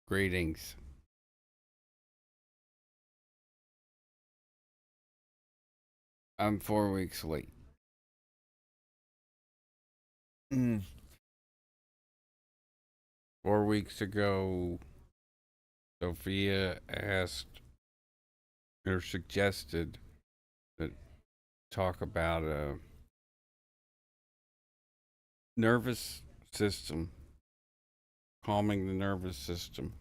Greetings. I'm 4 weeks late. Mm. 4 weeks ago, Sophia asked or suggested that talk about a nervous system, calming the nervous system.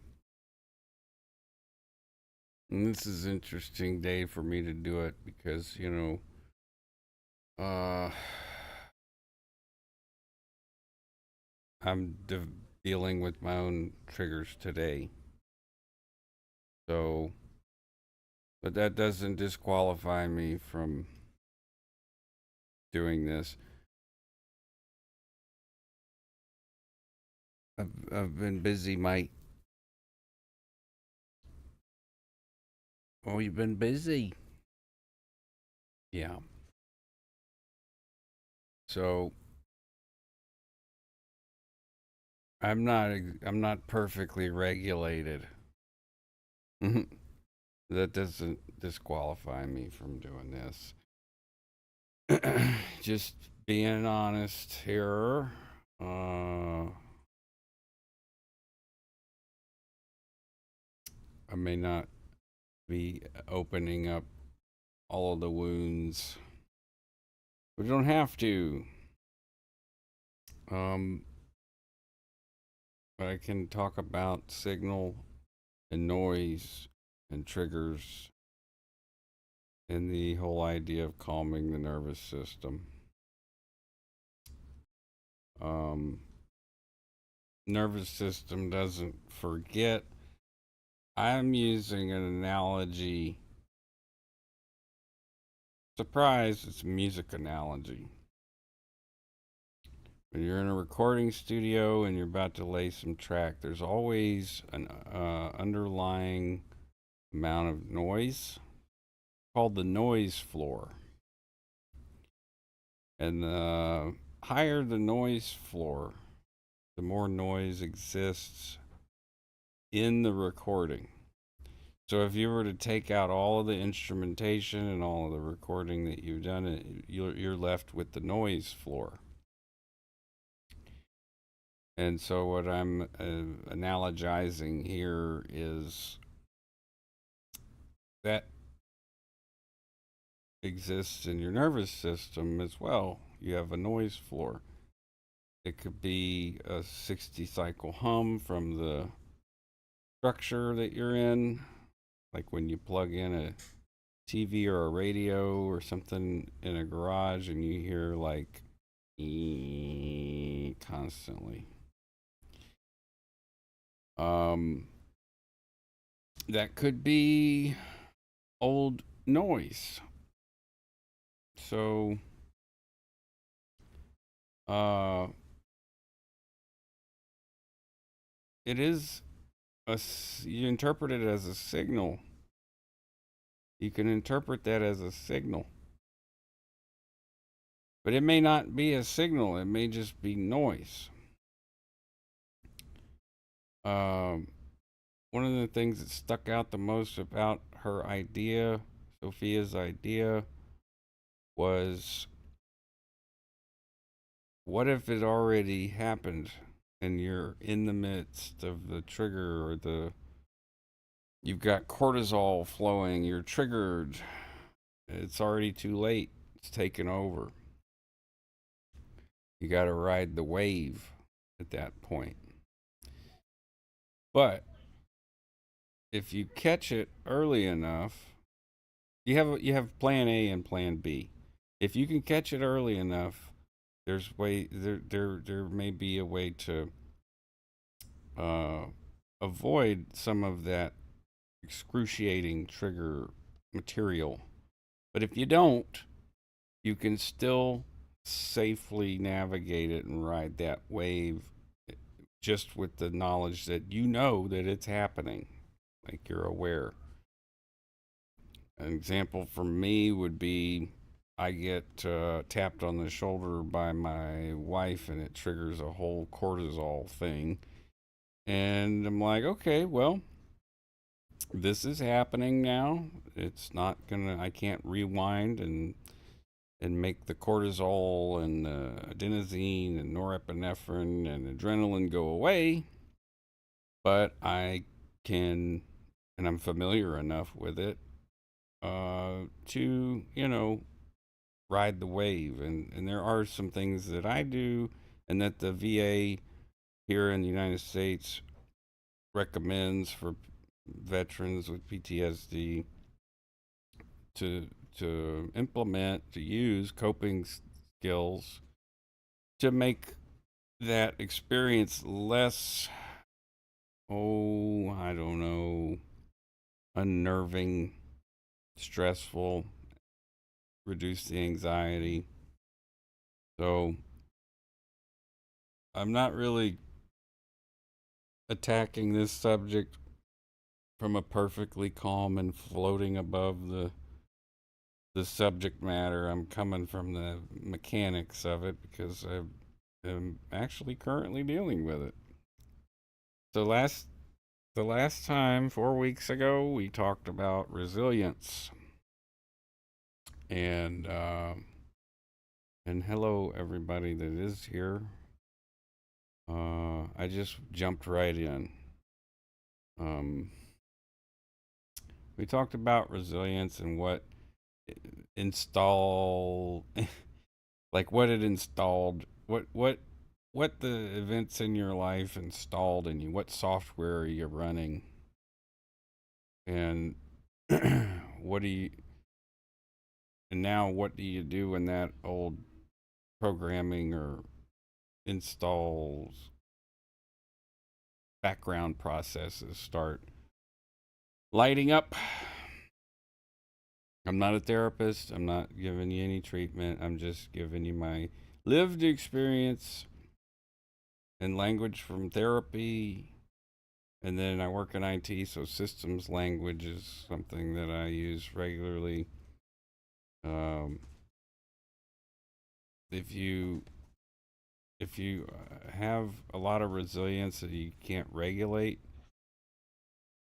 And this is an interesting day for me to do it because, uh, I'm dealing with my own triggers today. So, but that doesn't disqualify me from doing this. I've been busy, Mike. Oh, you've been busy. Yeah. So I'm not perfectly regulated. That doesn't disqualify me from doing this. Just being honest here. I may not be opening up all of the wounds. We don't have to. Um, but I can talk about signal and noise and triggers and the whole idea of calming the nervous system. Um, Nervous system doesn't forget. I'm using an analogy. Surprise, it's a music analogy. When you're in a recording studio and you're about to lay some track, there's always an underlying amount of noise called the noise floor. And the higher the noise floor, the more noise exists in the recording. So if you were to take out all of the instrumentation and all of the recording that you've done, you're left with the noise floor. And so what I'm analogizing here is that exists in your nervous system as well. You have a noise floor. It could be a 60 cycle hum from the structure that you're in, like when you plug in a TV or a radio or something in a garage and you hear like constantly. Um, that could be old noise. So, uh, it is you interpret it as a signal. You can interpret that as a signal, but it may not be a signal. It may just be noise. Um, One of the things that stuck out the most about her idea, Sophia's idea, was what if it already happened and you're in the midst of the trigger or you've got cortisol flowing, you're triggered, it's already too late, it's taken over. You got to ride the wave at that point. But if you catch it early enough, you have plan A and plan B. If you can catch it early enough, there may be a way to uh, avoid some of that excruciating trigger material. But if you don't, you can still safely navigate it and ride that wave just with the knowledge that you know that it's happening, like you're aware. An example for me would be I get tapped on the shoulder by my wife and it triggers a whole cortisol thing. And I'm like, okay, well, this is happening now. It's not gonna. I can't rewind and make the cortisol and adenosine and norepinephrine and adrenaline go away, but I can, and I'm familiar enough with it to, ride the wave. And there are some things that I do and that the VA here in the United States recommends for veterans with PTSD to implement, to use coping skills to make that experience less, I don't know, unnerving, stressful, reduce the anxiety. So I'm not really attacking this subject from a perfectly calm and floating above the subject matter. I'm coming from the mechanics of it because I am actually currently dealing with it. So the last time 4 weeks ago we talked about resilience and hello everybody that is here. I just jumped right in. Um, we talked about resilience and what install like what it installed, what the events in your life installed in you, what software are you running, and what do you and now what do you do when that old programming or installs background processes start lighting up. I'm not a therapist. I'm not giving you any treatment. I'm just giving you my lived experience and language from therapy. And then I work in IT, so systems language is something that I use regularly. Um, if you have a lot of resilience that you can't regulate,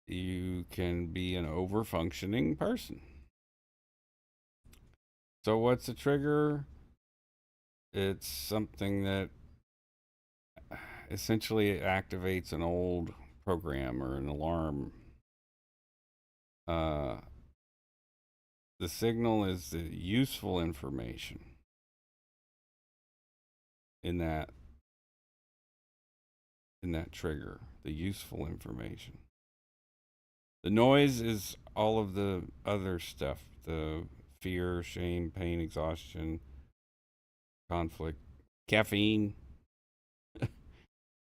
you can be an over functioning person. So what's a trigger? It's something that essentially activates an old program or an alarm. Uh, the signal is the useful information in that trigger. The useful information. The noise is all of the other stuff: the fear, shame, pain, exhaustion, conflict, caffeine,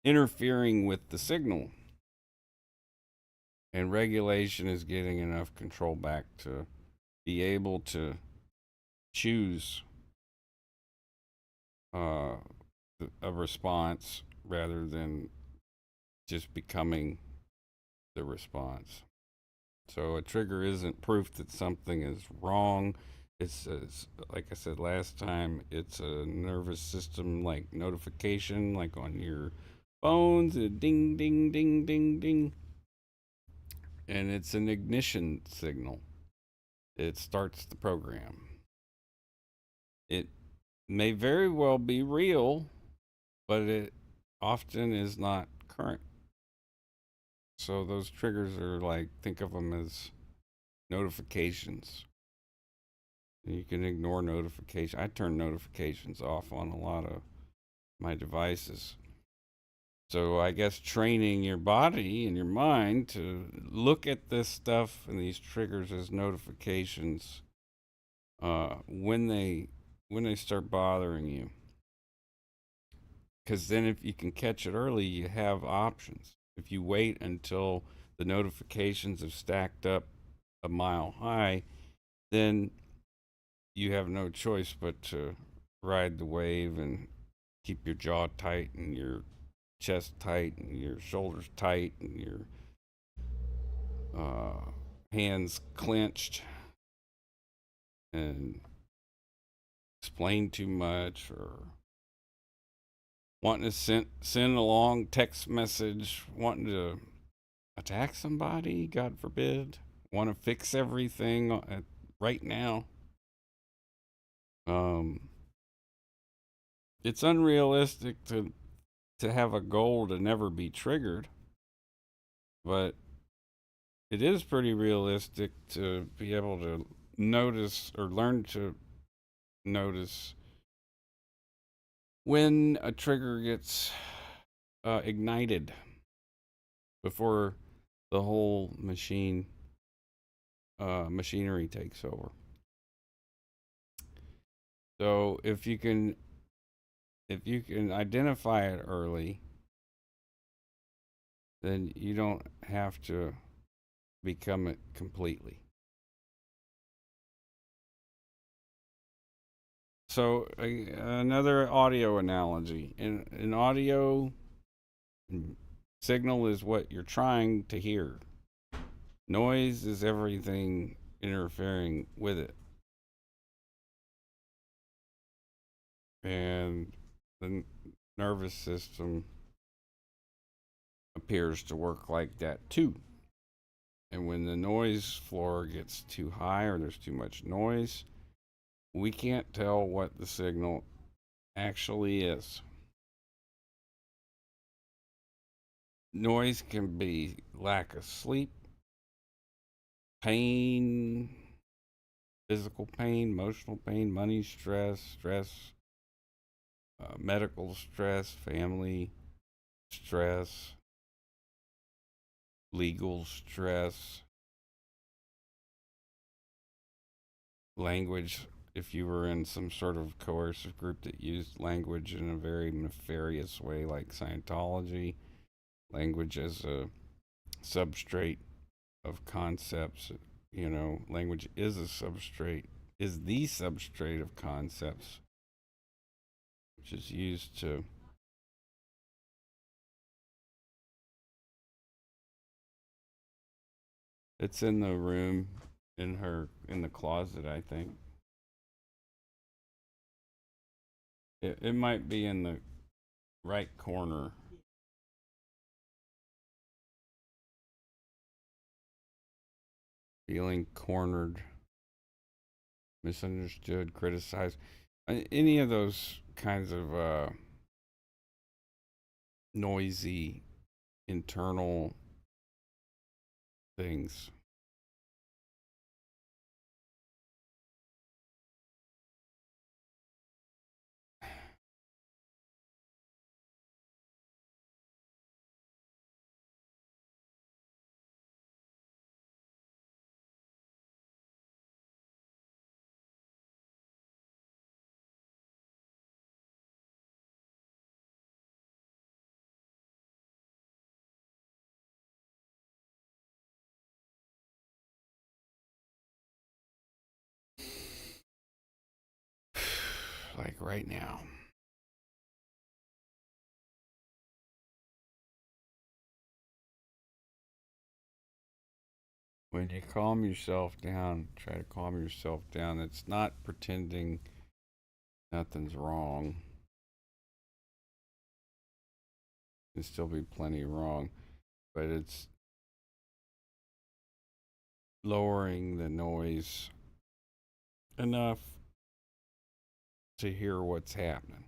interfering with the signal. And regulation is getting enough control back to be able to choose uh, a response rather than just becoming the response. So a trigger isn't proof that something is wrong. It's like I said last time, it's a nervous system like notification, like on your phones, a ding, ding, ding, ding, ding. And it's an ignition signal. It starts the program. It may very well be real, but it often is not current. So those triggers are like, think of them as notifications. You can ignore notifications. I turn notifications off on a lot of my devices. So I guess training your body and your mind to look at this stuff and these triggers as notifications when they start bothering you. Because then if you can catch it early, you have options. If you wait until the notifications have stacked up a mile high, then you have no choice but to ride the wave and keep your jaw tight and your chest tight and your shoulders tight and your hands clenched and explain too much or wanting to send a long text message, wanting to attack somebody, God forbid, want to fix everything right now. Um, it's unrealistic to have a goal to never be triggered, but it is pretty realistic to be able to notice or learn to notice when a trigger gets ignited before the whole machinery takes over. So if you can identify it early, then you don't have to become it completely. So another audio analogy. In audio, signal is what you're trying to hear. Noise is everything interfering with it. And the nervous system appears to work like that too. And when the noise floor gets too high or there's too much noise, we can't tell what the signal actually is. Noise can be lack of sleep, pain, physical pain, emotional pain, money stress, medical stress, family stress, legal stress, language. If you were in some sort of coercive group that used language in a very nefarious way, like Scientology, language as a substrate of concepts, language is the substrate of concepts, which is used to it's in the room in the closet, I think. It might be in the right corner. Feeling cornered, misunderstood, criticized. Any of those kinds of noisy internal things. Like right now. When you calm yourself down, try to calm yourself down. It's not pretending nothing's wrong. There'll still be plenty wrong, but it's lowering the noise enough to hear what's happening.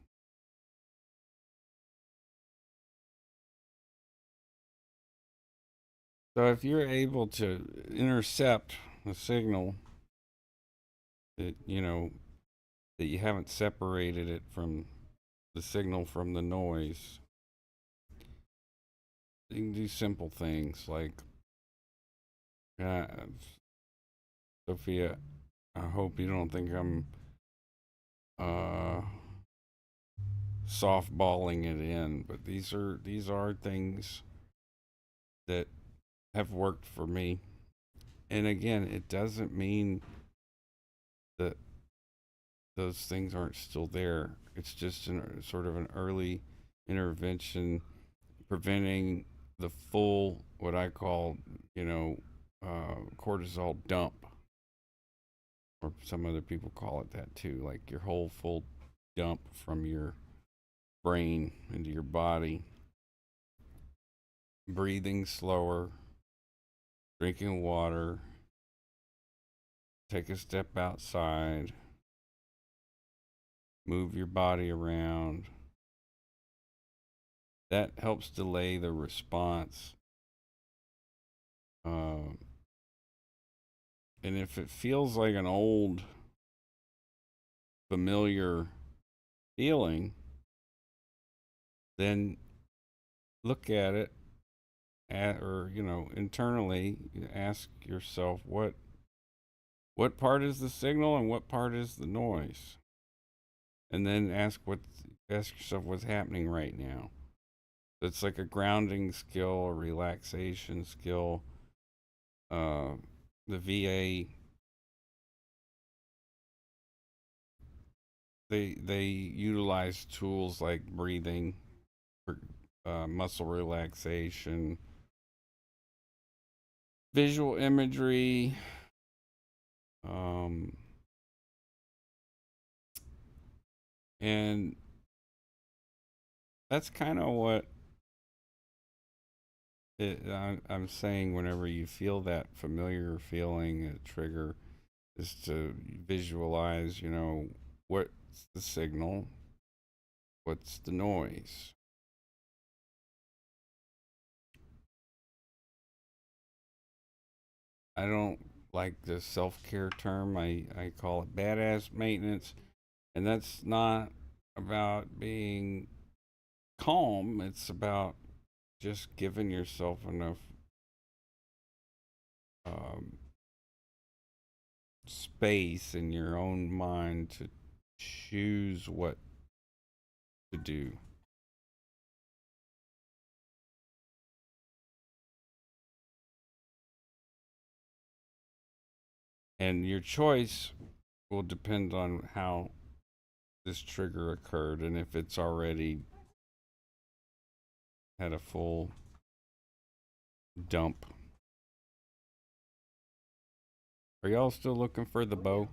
So if you're able to intercept the signal that that you haven't separated it from the signal from the noise, you can do simple things like, uh, Sophia, I hope you don't think I'm uh, softballing it in, but these are things that have worked for me. And again, it doesn't mean that those things aren't still there. It's just sort of an early intervention, preventing the full, what I call, cortisol dump, or some other people call it that too, like your whole full dump from your brain, into your body. Breathing slower, drinking water, take a step outside, move your body around. That helps delay the response. And if it feels like an old, familiar feeling, then look at it or internally ask yourself what part is the signal and what part is the noise, and then ask yourself what's happening right now. It's like a grounding skill, a relaxation skill. The VA, they utilize tools like breathing, muscle relaxation, visual imagery, um, and that's kind of what I'm saying. Whenever you feel that familiar feeling, a trigger, is to visualize, what's the signal, what's the noise. I don't like the self care term. I call it badass maintenance. And that's not about being calm, it's about just giving yourself enough um, space in your own mind to choose what to do. And your choice will depend on how this trigger occurred and if it's already had a full dump. Are y'all still looking for the bow?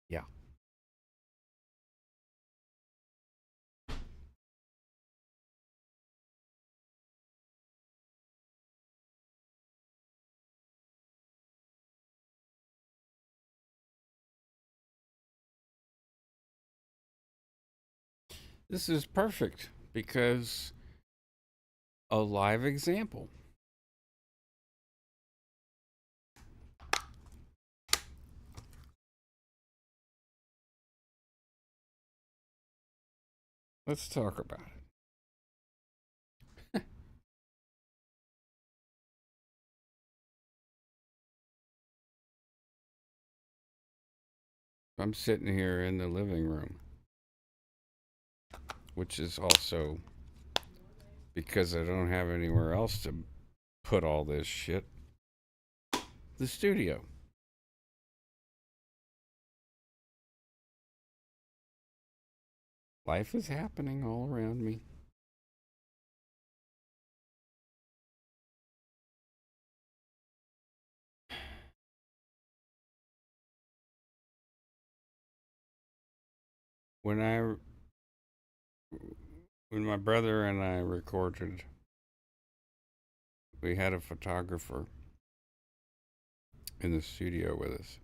Yeah. This is perfect because a live example. Let's talk about it. I'm sitting here in the living room, which is also because I don't have anywhere else to put all this shit. The studio. Life is happening all around me. When I when my brother and I recorded, we had a photographer in the studio with us.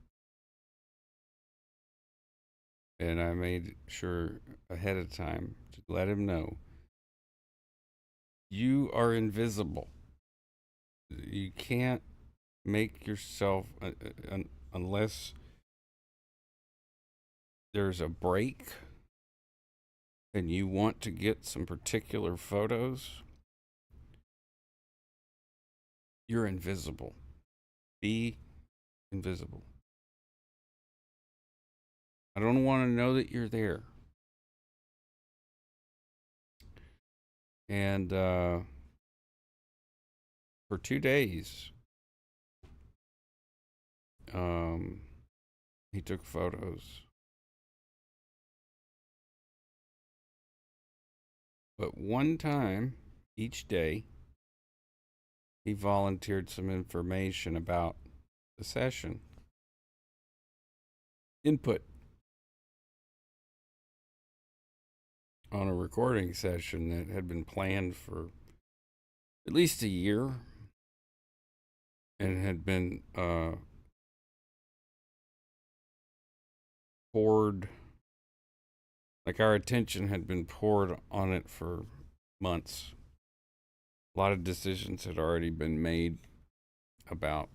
And I made sure ahead of time to let him know you are invisible. You can't make yourself, unless there's a break and you want to get some particular photos, you're invisible. Be invisible. I don't want to know that you're there. And for 2 days, um, he took photos. But one time each day, he volunteered some information about the session. Input on a recording session that had been planned for at least a year and had been poured, like our attention had been poured on it for months. A lot of decisions had already been made about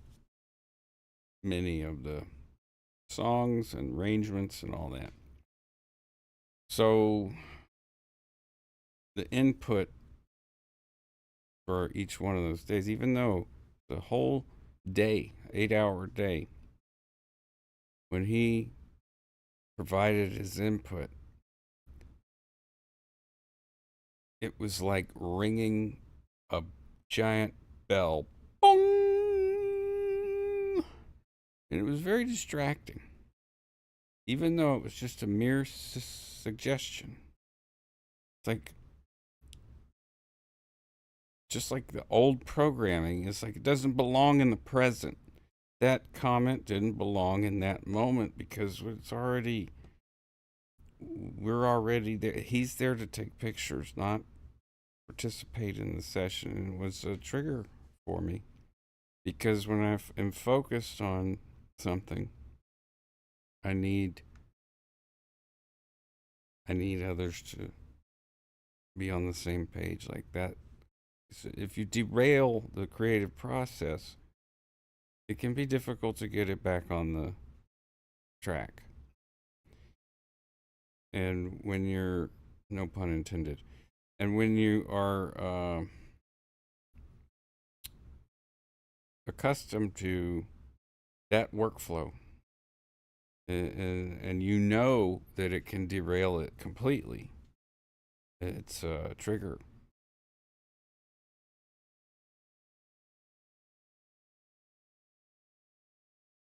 many of the songs and arrangements and all that. So the input for each one of those days, even though the whole day, 8-hour day, when he provided his input, it was like ringing a giant bell. Bong! And it was very distracting, even though it was just a mere suggestion. It's like, just like the old programming, it's like it doesn't belong in the present. That comment didn't belong in that moment because we're already there. He's there to take pictures, not participate in the session. And it was a trigger for me because when I am focused on something, I need others to be on the same page like that. So if you derail the creative process, it can be difficult to get it back on the track. And when you're, no pun intended, and when you are accustomed to that workflow, and you know that it can derail it completely, it's a trigger.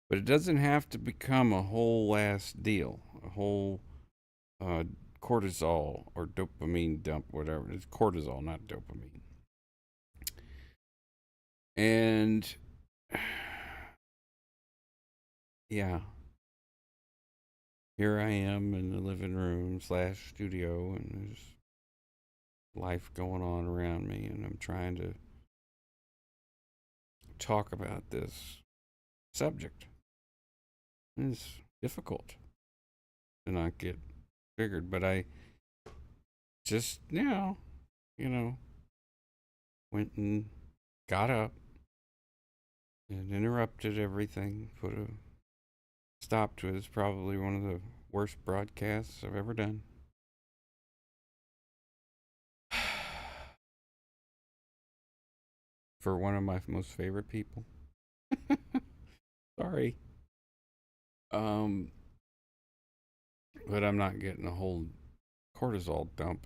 But it doesn't have to become a whole last deal, a whole uh, cortisol or dopamine dump, whatever. It's cortisol, not dopamine. And yeah, here I am in the living room slash studio, and there's life going on around me, and I'm trying to talk about this subject. And it's difficult to not get triggered, but I just now, went and got up and interrupted everything, put a stop to it. It's probably one of the worst broadcasts I've ever done. For one of my most favorite people. Sorry. Um, but I'm not getting a whole cortisol dump.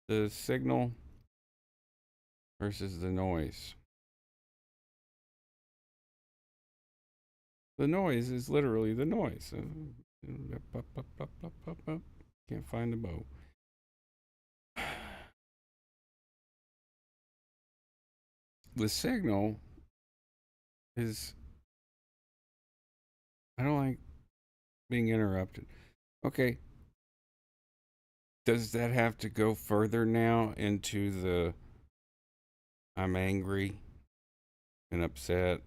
The signal versus the noise. The noise is literally the noise. Can't find the bow. The signal is. I don't like being interrupted. Okay. Does that have to go further now into the I'm angry and upset?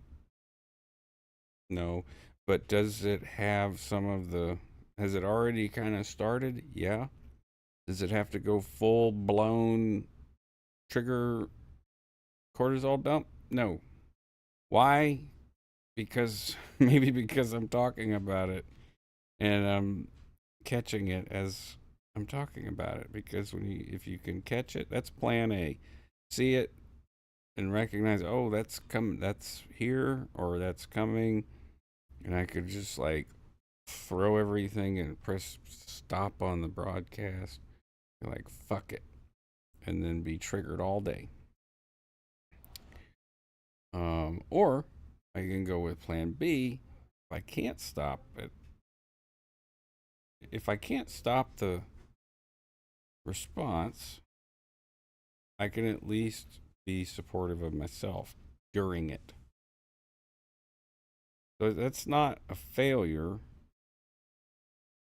No. But does it have some of the. Has it already kind of started? Yeah. Does it have to go full blown trigger cortisol dump? No. Why? Because maybe because I'm talking about it and I'm catching it as I'm talking about it. Because if you can catch it, that's plan A. See it and recognize, oh, that's here or that's coming, and I could just like throw everything and press stop on the broadcast, like fuck it, and then be triggered all day. Or I can go with plan B. If I can't stop it, if I can't stop the response, I can at least be supportive of myself during it. So that's not a failure.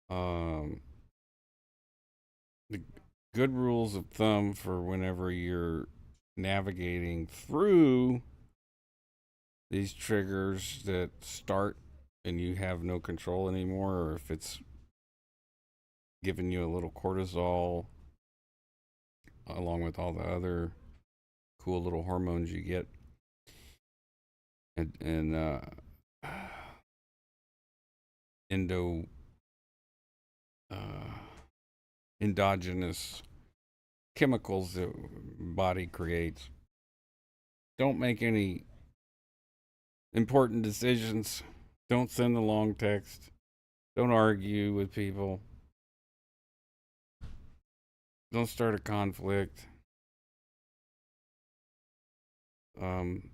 Um, the good rules of thumb for whenever you're navigating through these triggers that start and you have no control anymore, or if it's giving you a little cortisol along with all the other cool little hormones you get, and endo uh, endogenous chemicals the body creates. Don't make any important decisions. Don't send a long text. Don't argue with people. Don't start a conflict. Um,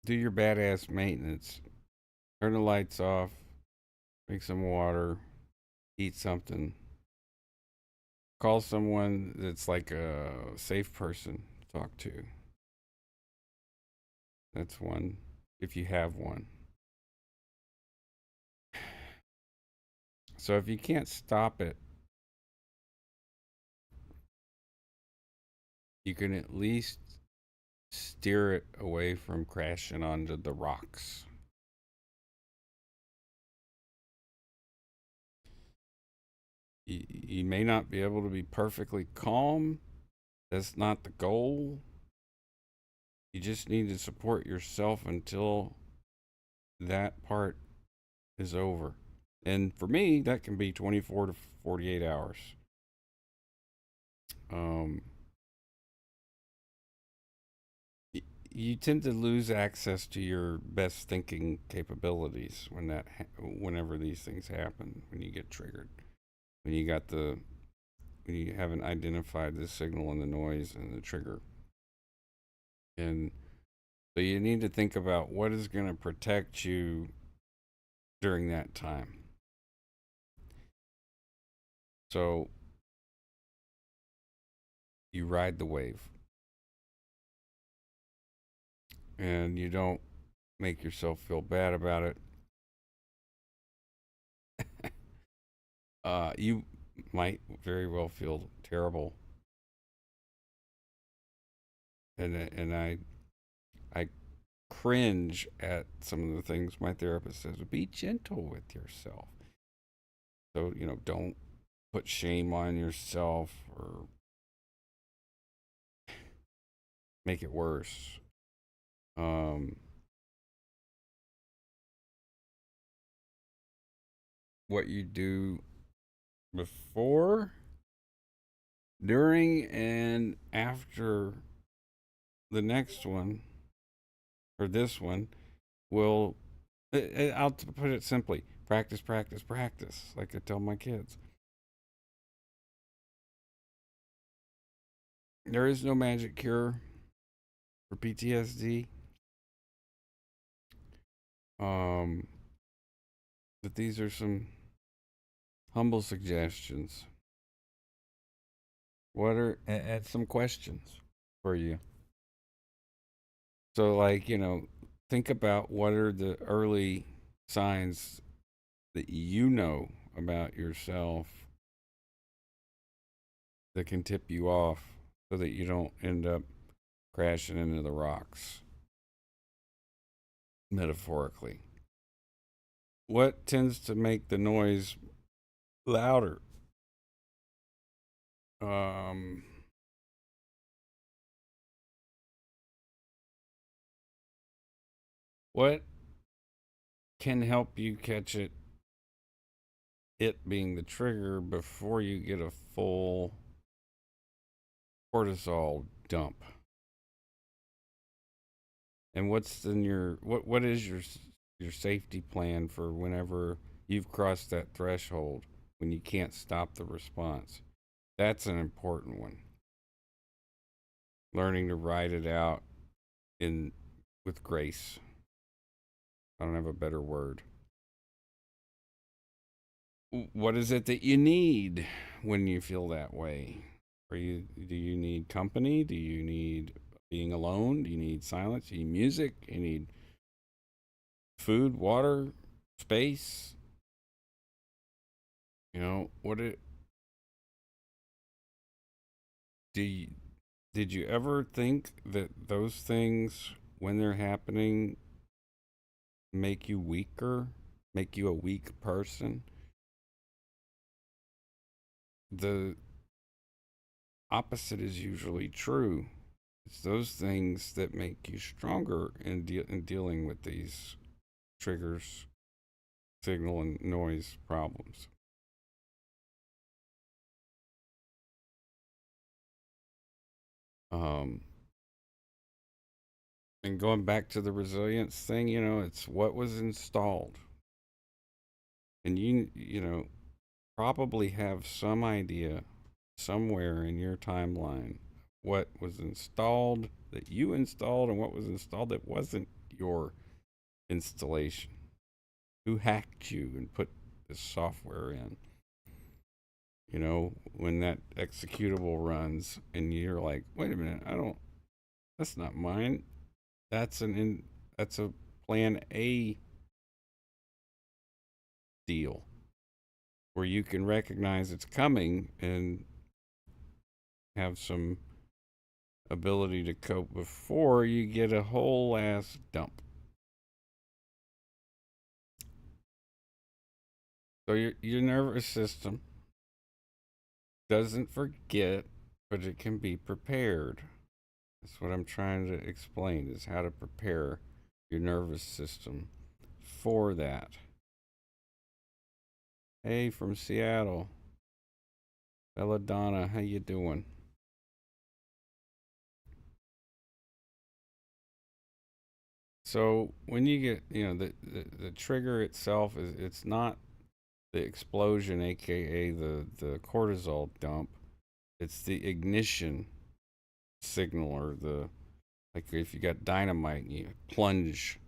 do your badass maintenance. Turn the lights off. Drink some water. Eat something. Call someone that's like a safe person to talk to. That's one, if you have one. So if you can't stop it, you can at least steer it away from crashing onto the rocks. You may not be able to be perfectly calm. That's not the goal. You just need to support yourself until that part is over. And for me, that can be 24 to 48 hours. Um, you tend to lose access to your best thinking capabilities whenever these things happen, when you get triggered, when you haven't identified the signal and the noise and the trigger. And so you need to think about what is going to protect you during that time. So you ride the wave and you don't make yourself feel bad about it. You might very well feel terrible, and I cringe at some of the things my therapist says. Be gentle with yourself. So don't put shame on yourself or make it worse. Um, what you do before, during, and after the next one or this one will. I'll put it simply: practice, practice, practice. Like I tell my kids, there is no magic cure for PTSD. Um, but these are some Humble suggestions. What are and some questions for you? So, like, think about what are the early signs that you know about yourself that can tip you off so that you don't end up crashing into the rocks, metaphorically. What tends to make the noise louder? Um, what can help you catch it being the trigger before you get a full cortisol dump? And what is your safety plan for whenever you've crossed that threshold when you can't stop the response? That's an important one. Learning to ride it out in with grace. I don't have a better word. What is it that you need when you feel that way? Do you need company? Do you need being alone? Do you need silence? Do you need music? Do you need food, water, space? What it do you, did you ever think that those things when they're happening make you weaker, make you a weak person? The opposite is usually true. It's those things that make you stronger in dealing with these triggers, signal, and noise problems. Um, and going back to the resilience thing, it's what was installed. And probably have some idea somewhere in your timeline what was installed that you installed and what was installed that wasn't your installation. Who hacked you and put this software in? When that executable runs and you're like, wait a minute, that's not mine. That's a plan A deal where you can recognize it's coming and have some ability to cope before you get a whole ass dump. So your nervous system doesn't forget, but it can be prepared. That's what I'm trying to explain is how to prepare your nervous system for that. Hey, from Seattle. Belladonna, how you doing? So when you get, the trigger itself it's not the explosion, aka the cortisol dump. It's the ignition signal or the like if you got dynamite and you plunge,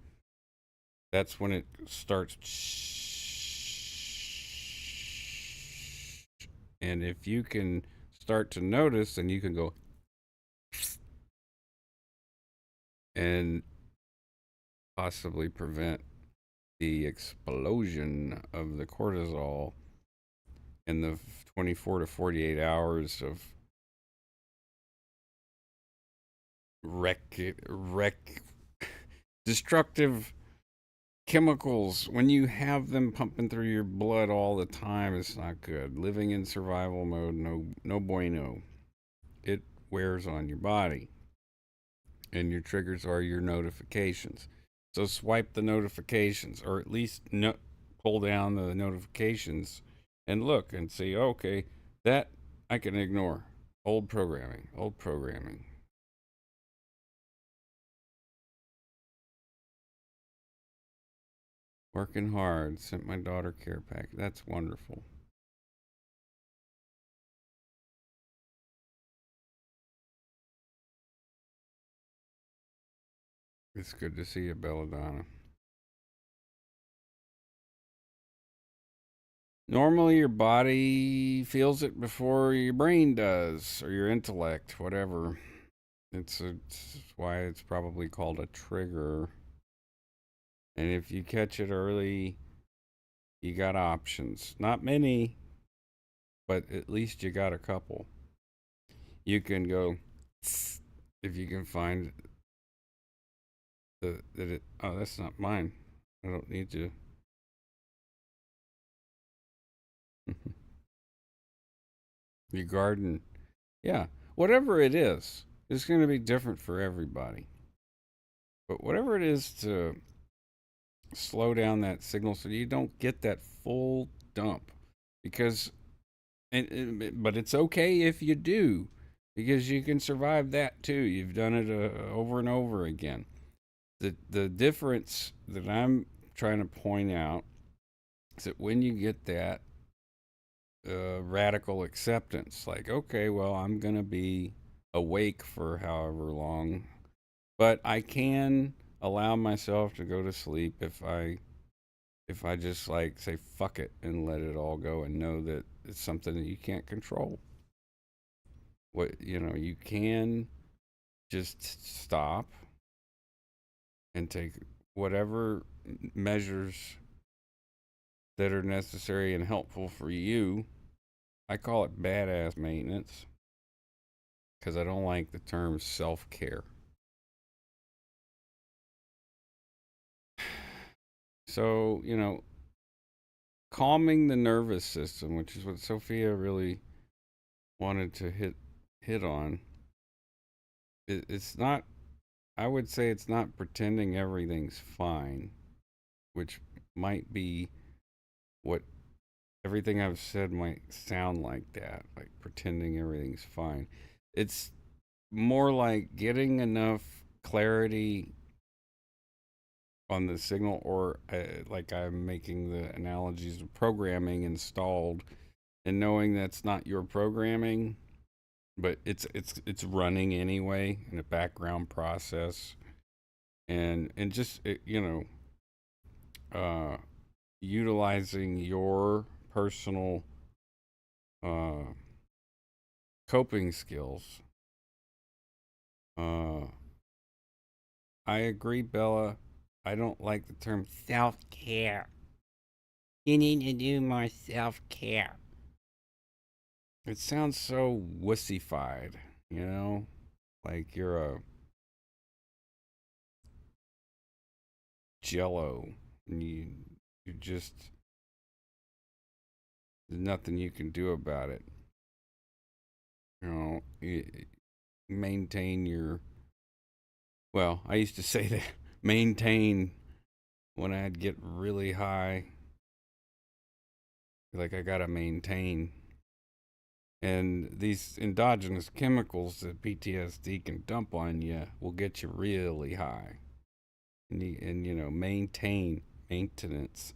that's when it starts. And if you can start to notice, then you can go and possibly prevent the explosion of the cortisol in the 24 to 48 hours of wreck destructive chemicals. When you have them pumping through your blood all the time, it's not good. Living in survival mode, no bueno. It wears on your body, and your triggers are your notifications. So swipe the notifications, or at least pull down the notifications and look and see. Okay, that I can ignore. Old programming. Old programming. Working hard. Sent my daughter care pack. That's wonderful. It's good to see you, Belladonna. Normally, your body feels it before your brain does, or your intellect, whatever. It's why it's probably called a trigger. And if you catch it early, you got options. Not many, but at least you got a couple. You can go if you can find that it. Oh, that's not mine. I don't need to. Your garden, yeah, whatever it is, it's going to be different for everybody. But whatever it is to slow down that signal so you don't get that full dump, because but it's okay if you do, because you can survive that too. You've done it over and over again. The difference that I'm trying to point out is that when you get that radical acceptance, like, okay, well, I'm gonna be awake for however long, but I can allow myself to go to sleep if I just like say fuck it and let it all go and know that it's something that you can't control. What you can just stop and take whatever measures that are necessary and helpful for you. I call it badass maintenance because I don't like the term self care. So, calming the nervous system, which is what Sophia really wanted to hit on. It's not. I would say it's not pretending everything's fine, which might be what everything I've said might sound like that, like pretending everything's fine. It's more like getting enough clarity on the signal, or like I'm making the analogies of programming installed, and knowing that's not your programming, but it's running anyway in a background process, and just uh, utilizing your personal uh, coping skills. Uh, I agree, Bella. I don't like the term self care. You need to do more self care. It sounds so wussified, you know? Like you're a jello and you just, there's nothing you can do about it. You maintain your, well, I used to say that maintain when I'd get really high, like I gotta maintain. And these endogenous chemicals that PTSD can dump on you will get you really high. And maintain maintenance.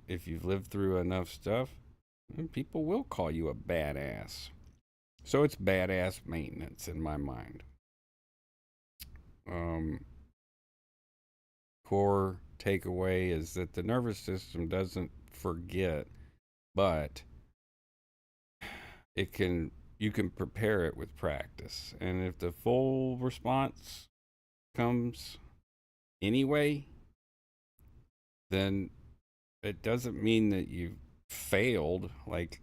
If you've lived through enough stuff, people will call you a badass. So it's badass maintenance in my mind. Um, Core takeaway is that the nervous system doesn't forget, but it can you can prepare it with practice. And if the full response comes anyway, then it doesn't mean that you failed. Like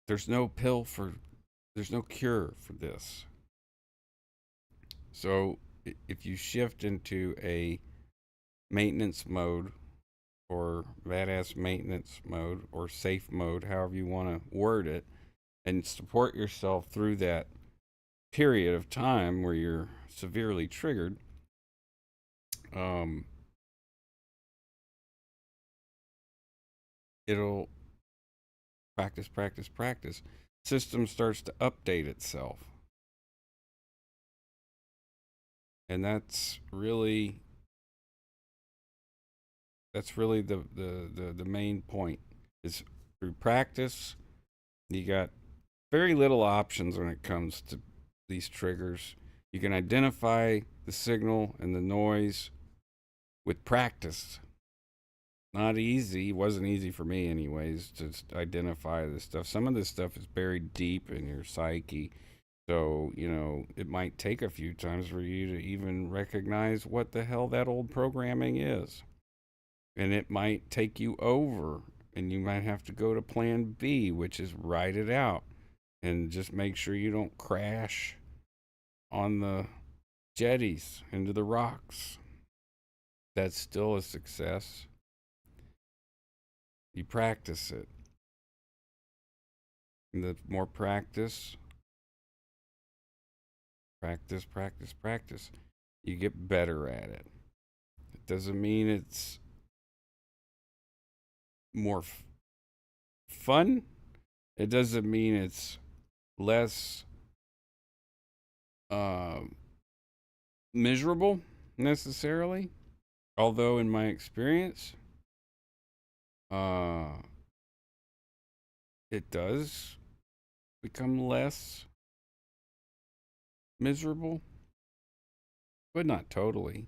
there's no pill for there's no cure for this. So if you shift into a maintenance mode, or badass maintenance mode, or safe mode, however you want to word it, and support yourself through that period of time where you're severely triggered, um, it'll practice, practice, practice. System starts to update itself. And that's really the main point is through practice. You got very little options when it comes to these triggers. You can identify the signal and the noise with practice. not easy. It wasn't easy for me, anyways, to identify this stuff. Some of this stuff is buried deep in your psyche. So, it might take a few times for you to even recognize what the hell that old programming is. And it might take you over, and you might have to go to plan B, which is write it out and just make sure you don't crash on the jetties into the rocks. That's still a success. You practice it. And the more practice, you get better at it. It doesn't mean it's more fun. It doesn't mean it's less uh, miserable necessarily. Although, in my experience, uh, it does become less miserable, but not totally.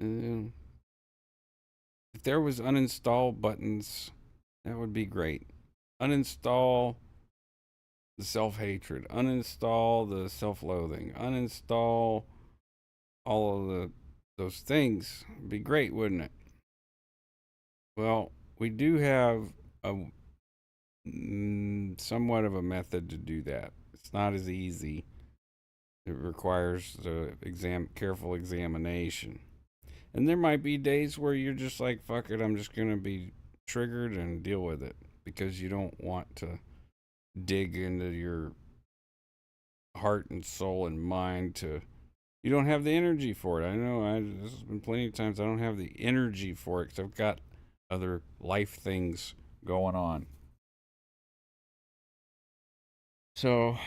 Uh, if there was uninstall buttons, that would be great. Uninstall the self-hatred, uninstall the self-loathing, uninstall all of those things. It'd be great, wouldn't it? Well, we do have a somewhat of a method to do that. It's not as easy. It requires careful examination. And there might be days where you're just like, fuck it, I'm just going to be triggered and deal with it because you don't want to dig into your heart and soul and mind you don't have the energy for it. I know this has been plenty of times I don't have the energy for it because I've got other life things going on. So,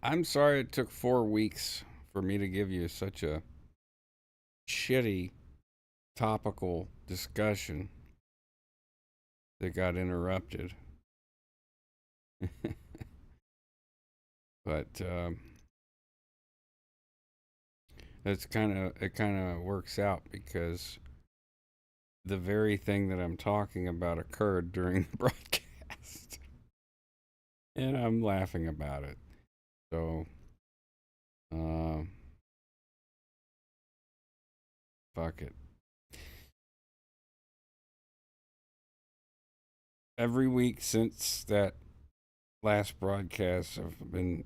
I'm sorry it took 4 weeks for me to give you such a shitty topical discussion that got interrupted. But it kind of works out because the very thing that I'm talking about occurred during the broadcast, and I'm laughing about it. So, fuck it. Every week since that last broadcast, I've been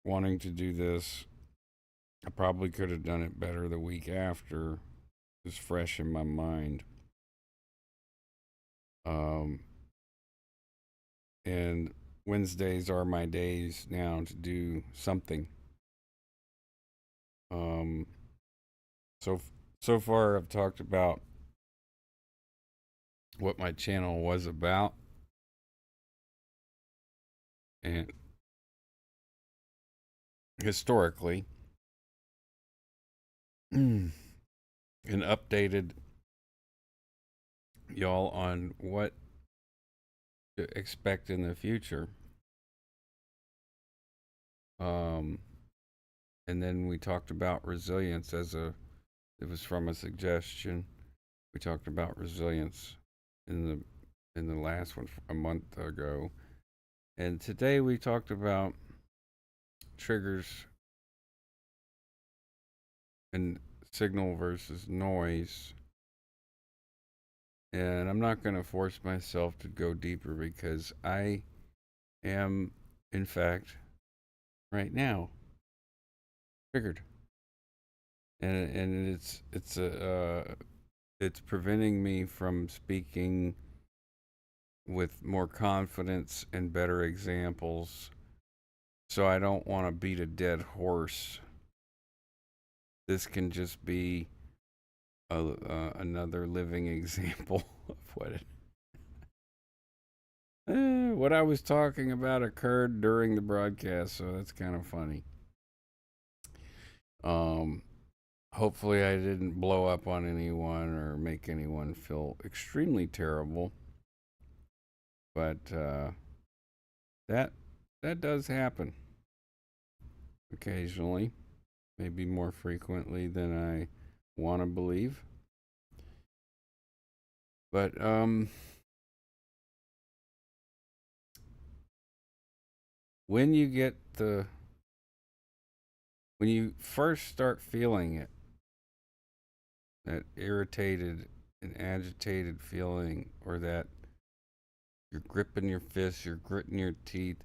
wanting to do this. I probably could have done it better the week after. It's fresh in my mind. Um, and Wednesdays are my days now to do something. Um, so far I've talked about what my channel was about, and historically, and updated y'all on what to expect in the future. Um, and then we talked about resilience it was from a suggestion. We talked about resilience in the last one a month ago, and today we talked about triggers and signal versus noise. And I'm not going to force myself to go deeper because I am, in fact, right now triggered, and it's preventing me from speaking with more confidence and better examples. So I don't want to beat a dead horse. This can just be another living example of what I was talking about occurred during the broadcast, so that's kind of funny. Hopefully I didn't blow up on anyone or make anyone feel extremely terrible, but that does happen occasionally, maybe more frequently than I want to believe. But when you get when you first start feeling it, that irritated and agitated feeling, or that you're gripping your fists, you're gritting your teeth,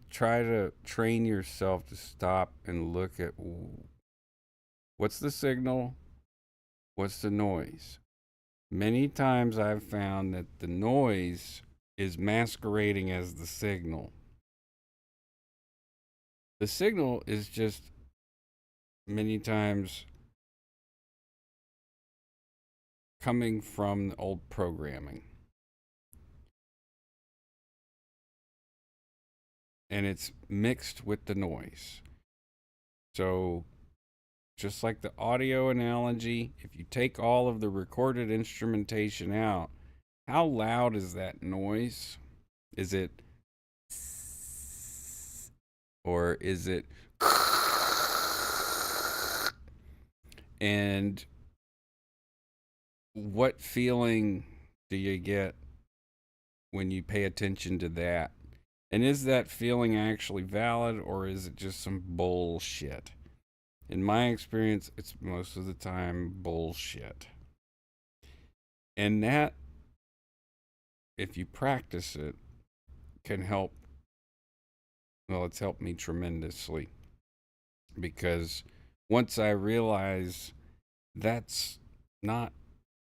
try to train yourself to stop and look at what's the signal, what's the noise. Many times I've found that the noise is masquerading as the signal. The signal is just many times coming from the old programming. And it's mixed with the noise. So, just like the audio analogy, if you take all of the recorded instrumentation out, how loud is that noise? Is it, or is it, and what feeling do you get when you pay attention to that? And is that feeling actually valid, or is it just some bullshit? In my experience, it's most of the time bullshit. And that, if you practice it, can help. Well, it's helped me tremendously, because once I realize that's not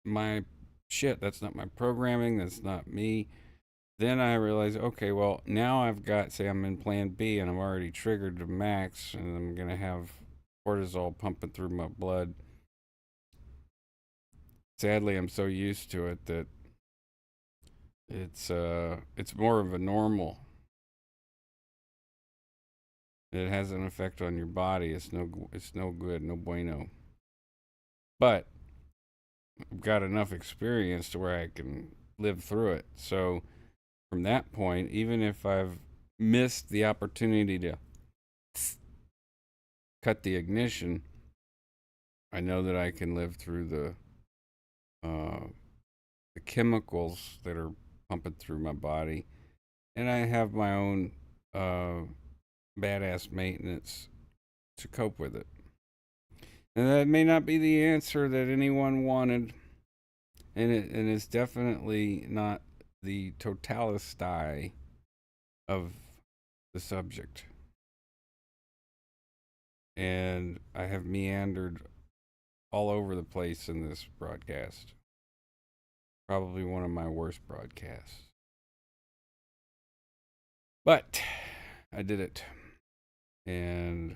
my shit, that's not my programming, that's not me, then I realize, okay, well, now I've got, say I'm in plan B and I'm already triggered to max and I'm going to have cortisol pumping through my blood. Sadly, I'm so used to it that it's more of a normal. It has an effect on your body. It's no good, no bueno. But I've got enough experience to where I can live through it. So from that point, even if I've missed the opportunity to cut the ignition, I know that I can live through the chemicals that are pumping through my body, and I have my own badass maintenance to cope with it. And that may not be the answer that anyone wanted, and it's definitely not the totality of the subject. And I have meandered all over the place in this broadcast. Probably one of my worst broadcasts. But I did it. And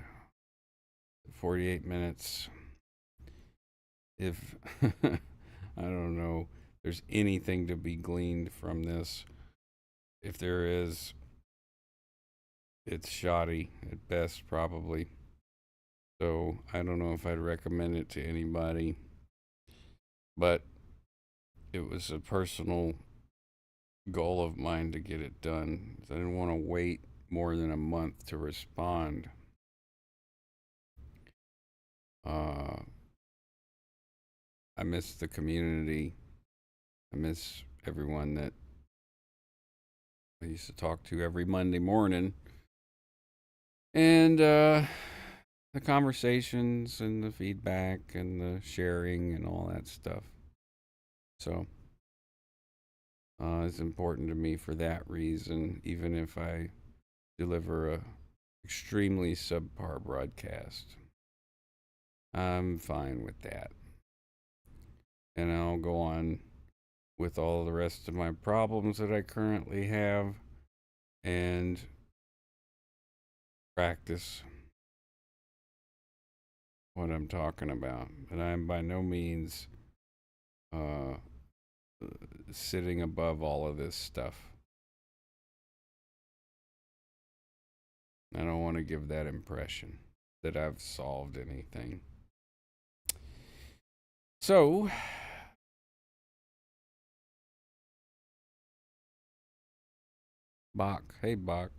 48 minutes. If I don't know, there's anything to be gleaned from this. If there is, it's shoddy at best, probably. So I don't know if I'd recommend it to anybody. But it was a personal goal of mine to get it done. I didn't want to wait more than a month to respond. I miss the community. I miss everyone that I used to talk to every Monday morning. And the conversations and the feedback and the sharing and all that stuff. So it's important to me for that reason, even if I deliver a extremely subpar broadcast. I'm fine with that. And I'll go on with all the rest of my problems that I currently have and practice what I'm talking about. And I'm by no means sitting above all of this stuff. I don't want to give that impression that I've solved anything. So, Bach. Hey, Bach.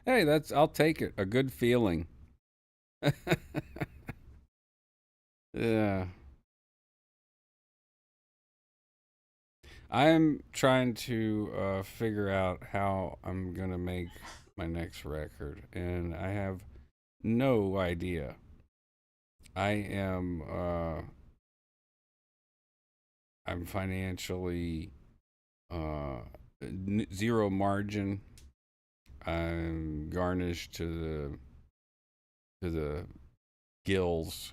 Hey, I'll take it. A good feeling. Yeah. I'm trying to figure out how I'm gonna make my next record, and I have no idea. I am I'm financially uh, zero margin. I'm garnished to the gills,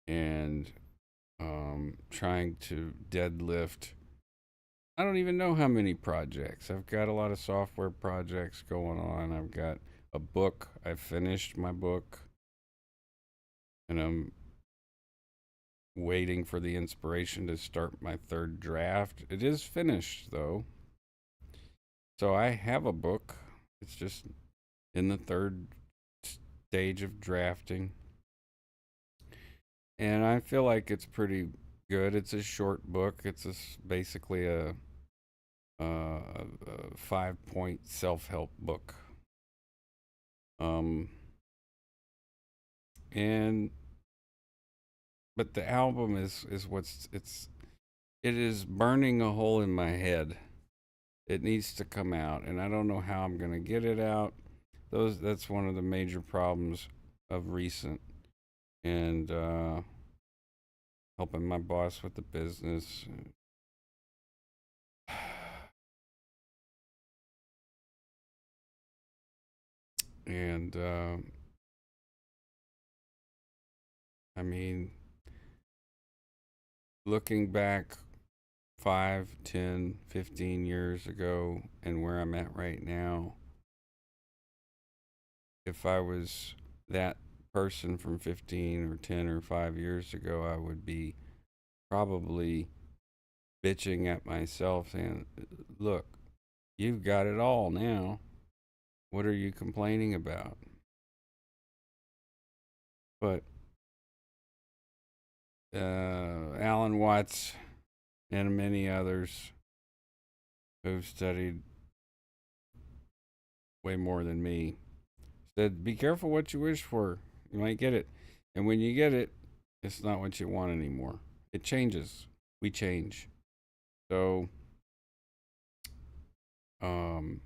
and trying to deadlift. I don't even know how many projects. I've got a lot of software projects going on. I've got a book. I finished my book, and I'm waiting for the inspiration to start my third draft. It is finished though. So I have a book. It's just in the third stage of drafting. And I feel like it's pretty good. It's a short book. Basically a 5-point self-help book. Um and but the album is it is burning a hole in my head. It needs to come out, and I don't know how I'm going to get it out. That's one of the major problems of recent, and helping my boss with the business. And I mean, looking back 5, 10, 15 years ago and where I'm at right now, if I was that person from 15 or 10 or 5 years ago, I would be probably bitching at myself saying, look, you've got it all now. What are you complaining about? But Alan Watts and many others who've studied way more than me said, be careful what you wish for. You might get it. And when you get it, it's not what you want anymore. It changes. We change. So, um,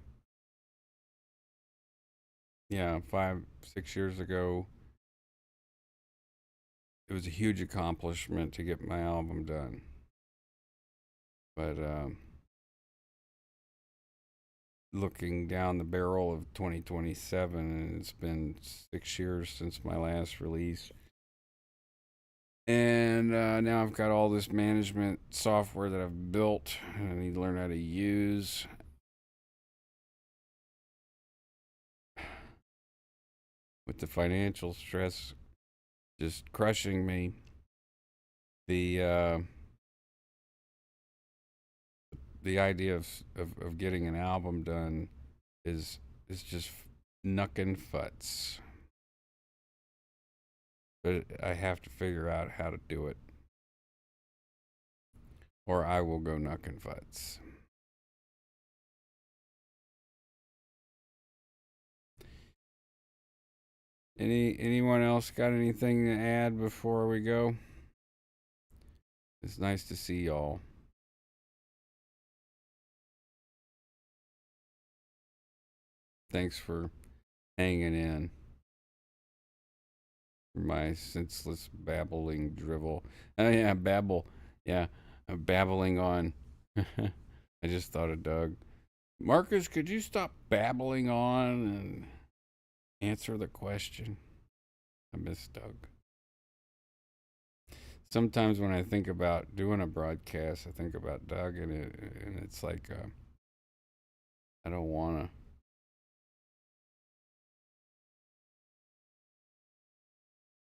yeah, 5, 6 years ago, it was a huge accomplishment to get my album done. But looking down the barrel of 2027, and it's been 6 years since my last release. And now I've got all this management software that I've built and I need to learn how to use. With the financial stress just crushing me, the uh, the idea of getting an album done is just knuckin' futs. But I have to figure out how to do it, or I will go knuckin' futs. Anyone else got anything to add before we go? It's nice to see y'all. Thanks for hanging in for my senseless babbling drivel. Oh yeah, babble. Yeah, I'm babbling on. I just thought of Doug. Marcus, could you stop babbling on and answer the question? I miss Doug. Sometimes when I think about doing a broadcast, I think about Doug, and it's like I don't wanna.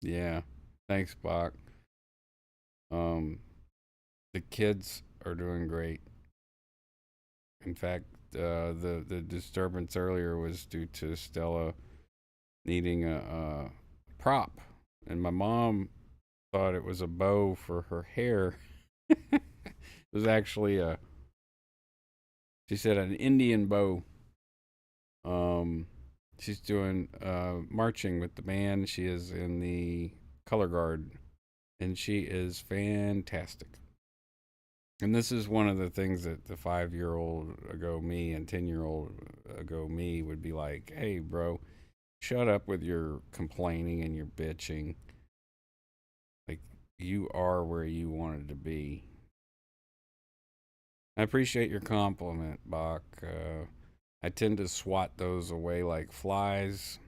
Yeah, thanks, Bach. Um, the kids are doing great. In fact, the disturbance earlier was due to Stella needing a prop, and my mom thought it was a bow for her hair. It was actually she said an Indian bow. Um, She's doing marching with the band. She is in the color guard, and she is fantastic. And this is one of the things that the 5-year-old ago me and 10-year-old ago me would be like, hey, bro, shut up with your complaining and your bitching. Like, you are where you wanted to be. I appreciate your compliment, Bach. I tend to swat those away like flies.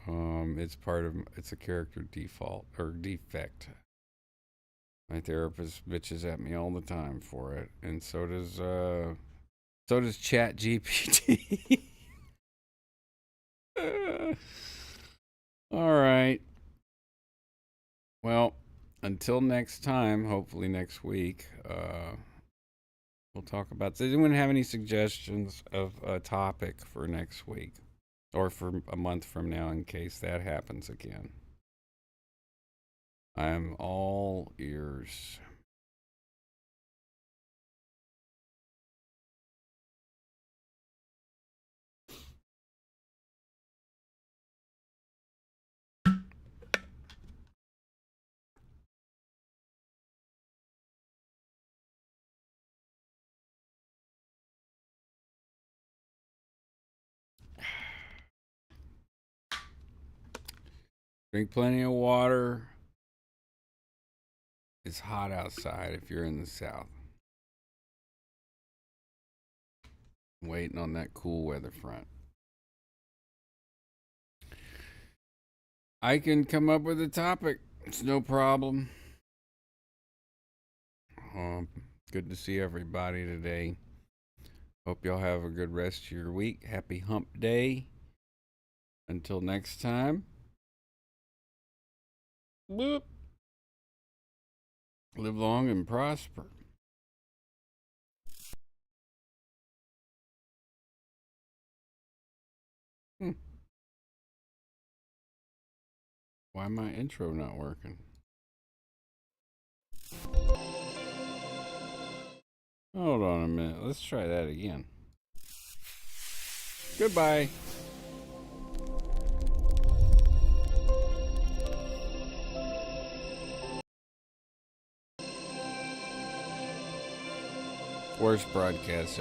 It's a character default or defect. My therapist bitches at me all the time for it, and so does Chat GPT. All right. Well, until next time, hopefully next week, we'll talk about. Does anyone have any suggestions of a topic for next week or for a month from now in case that happens again? I'm all ears. Drink plenty of water. It's hot outside if you're in the south. Waiting on that cool weather front. I can come up with a topic. It's no problem. Good to see everybody today. Hope y'all have a good rest of your week. Happy hump day. Until next time. Boop. Live long and prosper. Why my intro not working? Hold on a minute. Let's try that again. Goodbye. Worst broadcast